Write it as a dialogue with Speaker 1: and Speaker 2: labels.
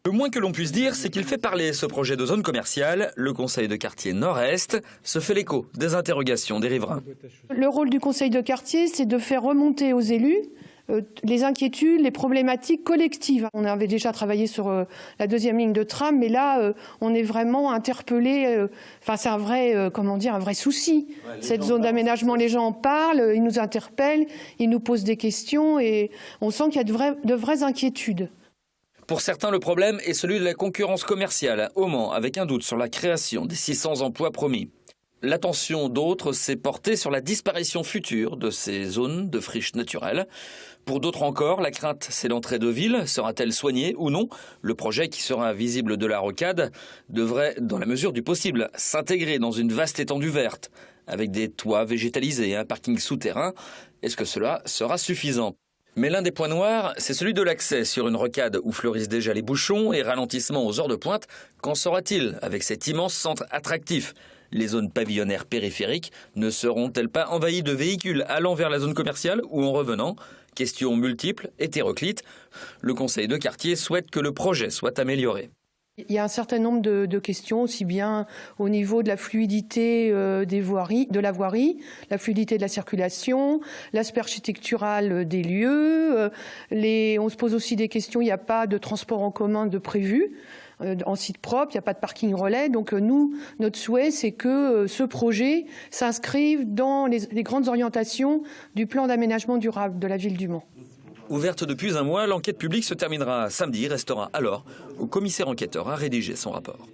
Speaker 1: Le moins que l'on puisse dire, c'est qu'il fait parler ce projet de zone commerciale. Le conseil de quartier Nord-Est se fait l'écho des interrogations des riverains.
Speaker 2: Le rôle du conseil de quartier, c'est de faire remonter aux élus les inquiétudes, les problématiques collectives. On avait déjà travaillé sur la deuxième ligne de tram, mais là, on est vraiment interpellé. Enfin, c'est un vrai, un vrai souci. Ouais, cette zone d'aménagement, les gens en parlent, ils nous interpellent, ils nous posent des questions et on sent qu'il y a de vraies inquiétudes.
Speaker 1: Pour certains, le problème est celui de la concurrence commerciale au Mans, avec un doute sur la création des 600 emplois promis. L'attention d'autres s'est portée sur la disparition future de ces zones de friches naturelles. Pour d'autres encore, la crainte, c'est l'entrée de ville. Sera-t-elle soignée ou non? Le projet qui sera visible de la rocade devrait, dans la mesure du possible, s'intégrer dans une vaste étendue verte, avec des toits végétalisés et un parking souterrain. Est-ce que cela sera suffisant? Mais l'un des points noirs, c'est celui de l'accès sur une rocade où fleurissent déjà les bouchons et ralentissement aux heures de pointe. Qu'en sera-t-il avec cet immense centre attractif? Les zones pavillonnaires périphériques ne seront-elles pas envahies de véhicules allant vers la zone commerciale ou en revenant? Questions multiples, hétéroclites. Le conseil de quartier souhaite que le projet soit amélioré.
Speaker 2: Il y a un certain nombre de questions, aussi bien au niveau de la fluidité de la voirie, la fluidité de la circulation, l'aspect architectural des lieux. On se pose aussi des questions, il n'y a pas de transport en commun de prévu en site propre, il n'y a pas de parking relais. Donc nous, notre souhait, c'est que ce projet s'inscrive dans les grandes orientations du plan d'aménagement durable de la ville du Mans.
Speaker 1: Ouverte depuis un mois, l'enquête publique se terminera samedi. Restera alors au commissaire enquêteur à rédiger son rapport.